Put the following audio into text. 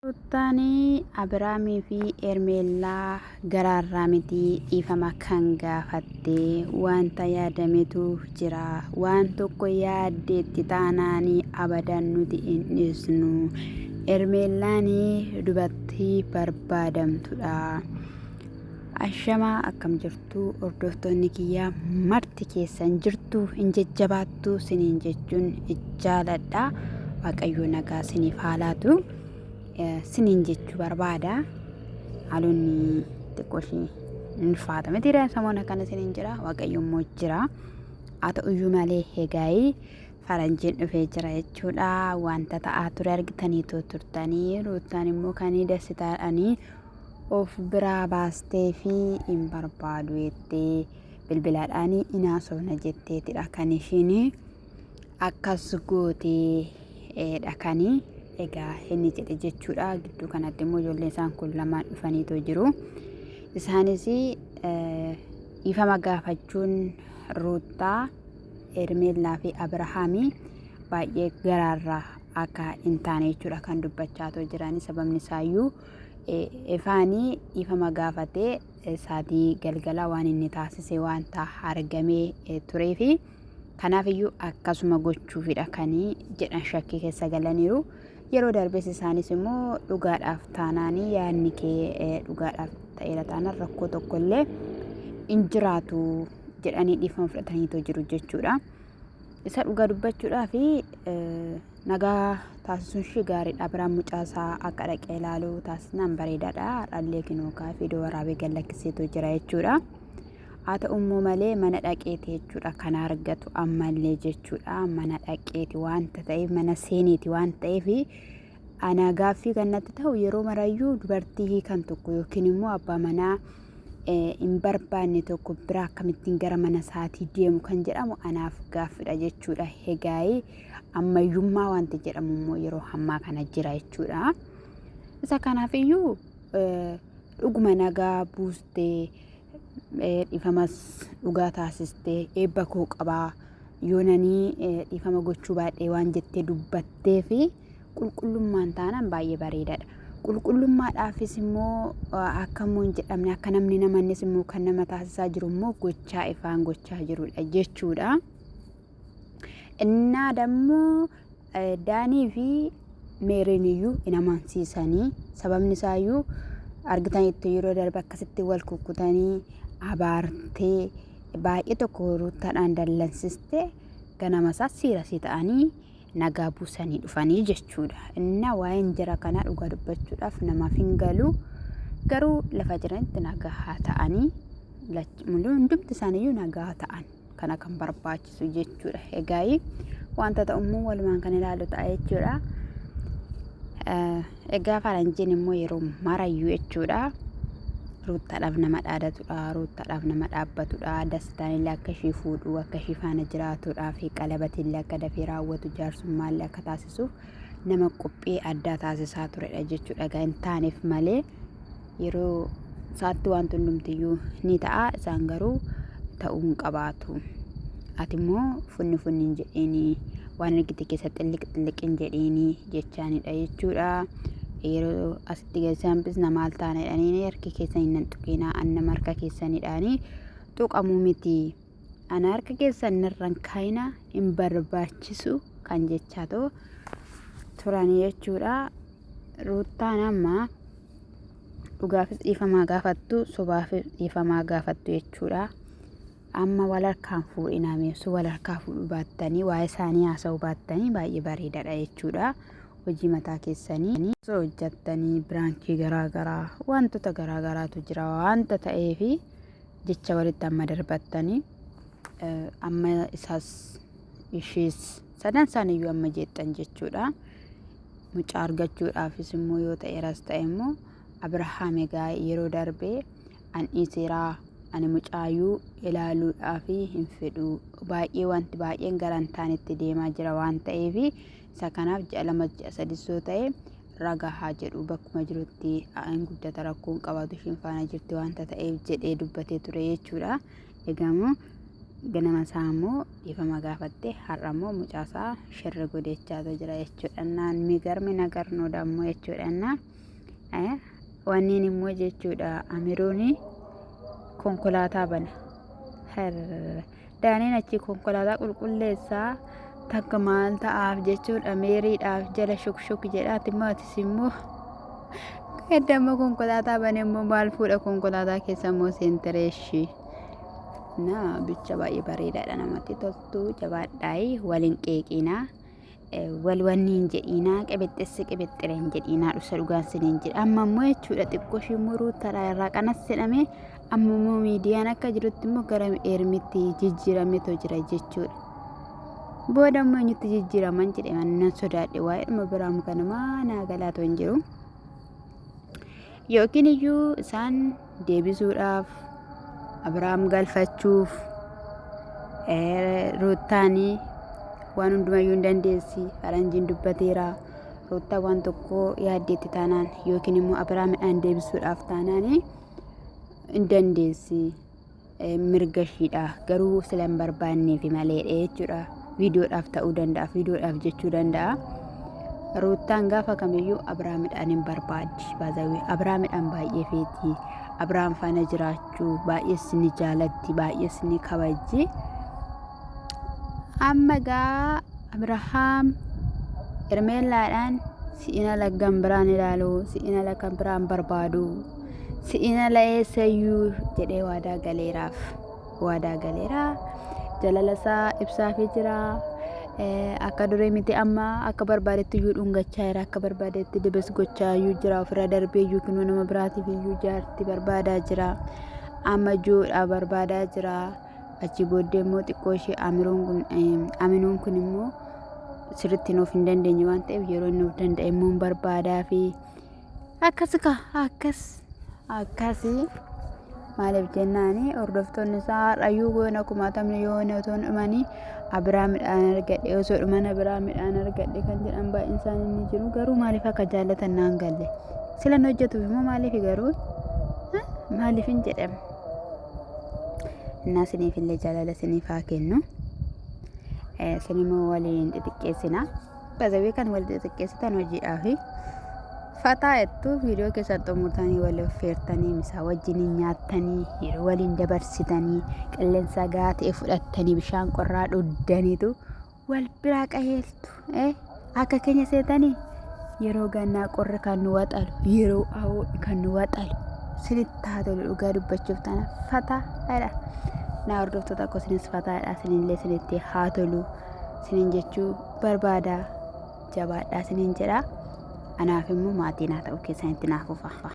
Ruttaanii Abiraamii fi Ermeellaa garaarraa miti dhiifama kan gaafattee wanta yaadametu jira. Waan tokko yaaddeetti taanaanii abadan nuti hin dhiisnu. Ermeellaanii dubartii barbaadamtudha. Ashamaa akkam jirtu hordoftoonni kiyyaa marti keessan jirtu hin jajjabaattu siniin jechuun jaaladha. Waaqayyo nagaa siniif haa laatu. Siniin jechuu barbaada. Haalonni xiqqooshii ulfaatame tira samoon akkana siniin jira. Waaqayyo immoo jira. Haa ta'uyyuu malee egaa faranjiin dhufee jira jechuudha. Wanta ta'aa ture argitaniitoo turtanii Ruttaan immoo kan dassitaadhanii of biraa baastee fi hin barbaadu jettee bilbilaadhaan inaasofna jetteetidha kan ishiin akkas gootee dhaqanii. Egaa inni jedhe jechuudha. Gidduu kanatti immoo ijoolleen isaan kun lamaan dhufaniitoo jiru. Isaanis dhiifama gaafachuun Ruttaa, Ermeellaa fi Abirahaamii baay'ee garaarraa akka hin taane jechuudha kan dubbachaatoo jiran. Sababni isaayyuu ifaanii dhiifama gaafatee saatii galgala waan inni taasise wanta argamee turee fi kanaafiyyuu akkasuma gochuufidha kan jedhan shakkii keessa galaniiru. Yeroo darbees isaanis immoo dhugaadhaaf taanaanii yaadni kee dhugaadhaaf ta'eera taanaan rakkoo tokkollee hin jiraatu jedhanii dhiifama fudhataniitoo jiru jechuudha. Isa dhugaa dubbachuudhaa fi nagaa taasisuun ishee gaariidha. Abiraan mucaasaa akka dhaqee ilaaluu taasisnaan bareedaadha. Dhallee kinookaa fi iddoo waraabee gallakkiseetoo jira jechuudha. Haa ta'ummoo malee mana dhaqeeti jechuudha kan argatu ammallee jechuudha. Mana dhaqeeti wanta ta'eef mana seeneeti waan ta'eef ana gaaffii kan natti ta'u yeroo marayyuu dubartii kan tokko yookiin immoo abbaa manaa hin barbaanne tokko biraa akkamittiin gara mana isaatii deemu kan jedhamu anaaf gaaffiidha jechuudha. Egaa ammayyummaa wanti jedhamu immoo yeroo ammaa kana jira jechuudha. Isa kanaafiyyuu dhuguma nagaa buustee dhiifamas dhugaa taasistee eebba koo qabaa yoonanii dhiifama gochuu baadhee waan jettee dubbattee fi qulqullummaan taanaan baay'ee bareedaadha. Qulqullummaadhaafis immoo akkamuu hin jedhamne akka namni namannis immoo kan nama taasisaa jiru immoo gochaa ifaan gochaa jirudha jechuudha. Innaa dammoo Daanii fi Meeriiniyyuu hin amansiisanii sababni isaayyuu argitanitti yeroo darbe akkasitti wal kukkutanii abaartee baay'ee tokko Ruttaadhaan dallansiste ganama isaas siirasii ta'anii nagaa buusanii dhufanii jechuudha. Innaa waa'een jara kanaa dhugaa dubbachuudhaaf namaaf hin galu garuu lafa jiranitti nagaa haa ta'anii hundumti isaaniiyyuu nagaa ta'an kana kan barbaachisu jechuudha. Egaa wanta ta'ummoo walumaan kan ilaalu ta'a jechuudha. Egaa faranjiin immoo yeroo marayyuu jechuudha. Ruttaadhaaf nama dhaadatudha. Ruttaadhaaf nama dhaabbatudha. Dassitaanillee akka ishee fuudhu akka ishee faana jiraatudhaa fi qalabatiillee akka dafee raawwatu jaarsummaallee akka taasisuuf nama qophii addaa taasisaa turedha jechuudha. Egaa hin taaneef malee yeroo isaatti wanti hundumtiyyuu ni ta'a. Isaan garuu ta'uu hin qabaatu. Ati immoo funni hin jedheenii waan argite keessa xilliqin jedheenii jechaanidha jechuudha. Yeroo asitti geessan bisna maal taana jedhanii harki keessan hin tuqinaa anna marka keessanidhaanii tuqamuu miti. Ana harka keessan irraan kaayina hin barbaachisu kan jechaatoo turanii jechuudha. Ruttaan amma dhugaafis dhiifamaa gaafattu sobaafis dhiifamaa gaafattu jechuudha. Amma wal harkaan fuudhinaa meesuu wal harkaa fuudhuu baattanii waa'ee isaanii haasa'uu baattanii baay'ee bareedaadha jechuudha. Hojii mataa keessanii osoo hojjettanii biraankii garaagaraa wantoota garaagaraatu jira wanta ta'eef jecha walitti amma darbattanii amma isaas ishees sadan isaaniiyyuu amma jeexxan jechuudha. Mucaa argachuudhaafis immoo yoo ta'eeras ta'e immoo Abirahaam egaa yeroo darbee dhiiseeraa ani mucaayyuu ilaaluudhaaf hin fedhu baay'ee wanti baay'een gara hin taanetti deemaa jira waan ta'eef isa kanaaf ji'a 2 ji'a 3 ta'e ragaa haa jedhu bakkuma jirutti aan guddata rakkoon qabaatu ishiin faana jirti wanta ta'eef jedhee dubbatee ture jechuudha. Egaa ganama isaa immoo dhiifama gaafatte har'a immoo mucaasaa shirri godhechaa jira jechuudha. Naan migarmi nagarnoo dammoo jechuudha. Wanniin immoo jechuudha Amiroon konkolaataa bana. Daaniin achi konkolaataa qulqulleessaa takka maal ta'aaf jechuudha meeriidhaaf jala shuk jedhaati maatis immoo qaddama konkolaataa bane immoo maal fuudha konkolaataa keessa immoo seentereeshi. Bicha baay'ee bareedaadha namatti toltu jabaadhaayi waliin qeeqinaa. Walwanniin jedhiinaa qibixxireen jedhiinaa dhusa dhugaan siniin jedha amma immoo jechuudha xiqqoo shimuruu taraa irraa qanas jedhame amma immoo miidiyaan akka jirutti immoo gara eermitti jijjiirameetoo jira jechuudha. Booda immoo eenyutti jijjiiraman jedhe nan sodaadhe waa'eedhuma biraamu kanamaa naa galaatoo hin jiru. Yookiin iyyuu isaan deebisuudhaaf Abiraam galfachuuf Ruuttaanii waan hundumayyuu hin dandeessi faranjiin dubbateera Ruuttaa waan tokko yaaddeetti taanaan yookiin immoo Abiraamidhaan deebisuudhaaf taanaan hin dandeessi mirga ishiidha garuu sila hin barbaanneefi maleedha jechuudha. Viidiyoodhaaf ta'uu danda'a viidiyoodhaaf jechuu danda'a. Ruuttaan gaafa kamiyyuu Abiraamidhaan hin barbaaddi baazawii Abiraamidhaan baay'ee feeti Abiraam faana jiraachuu baay'ees ni jaalatti baay'ees ni kabajji. Amma gaa Abrahaam Ermeellaadhaan si'ina laggan biraan ilaalu si'ina laggan biraan barbaadu si'ina la'eessayyuu jedhee waadaa galeeraa jalalasaa ibsaafii jira. Akka duree miti amma akka barbaadetti iyyuu dhungachaa jira akka barbaadetti dibes gochaa iyyuu jira ofirra darbee iyyuu kunoo nama biraatiif iyyuu jaarti barbaadaa jira amma ijoodha barbaadaa jira. Achi booddee immoo xiqqoo ishee Aminuun kun immoo sirriitti nuuf hin dandeenye waan ta'eef yeroo nuuf danda'e immoo barbaadaa fi akkasii maaliif jennaani hordoftoonni isaa har'ayyuu goona kumaatamni yoo otoo dhumanii Abiraamidhaan argadhe osoo dhuman Abiraamidhaan argadhe kan jedhan baay'een isaanii ni jiru. Garuu maaliif akka jaallatan naan galle sila hojjetuuf immoo maaliif garuu maaliif hin jedhamu. Innaa siniif illee jaalala siniif haa kennu. Sinimmoo waliin xixiqqeessina. Bazawii kan wal xixiqqeessitan hojiidhaafi fataa jettu viidiyoo keessatti xumurtanii wal affeertanii misaa wajjin nyaattanii yeroo waliin dabarsitanii qilleensa gahaa ta'e fudhattanii bishaan qorraa dhuddaniitu wal biraa qajeeltu. Akka keenya seetanii yeroo gannaa qorri kan nu waxalu yeroo awwoo kan nu waxalu sinitti haa tolu dhugaa dubbachuuf tana fataadha. Naa hordoftoota akkoo sinis fataadha sinillee sinitti haa tolu sinin jechuu barbaada jabaadhaa sinin jedha. Anaaf immoo maatii naa ta'uu keessanitti naaf ufa.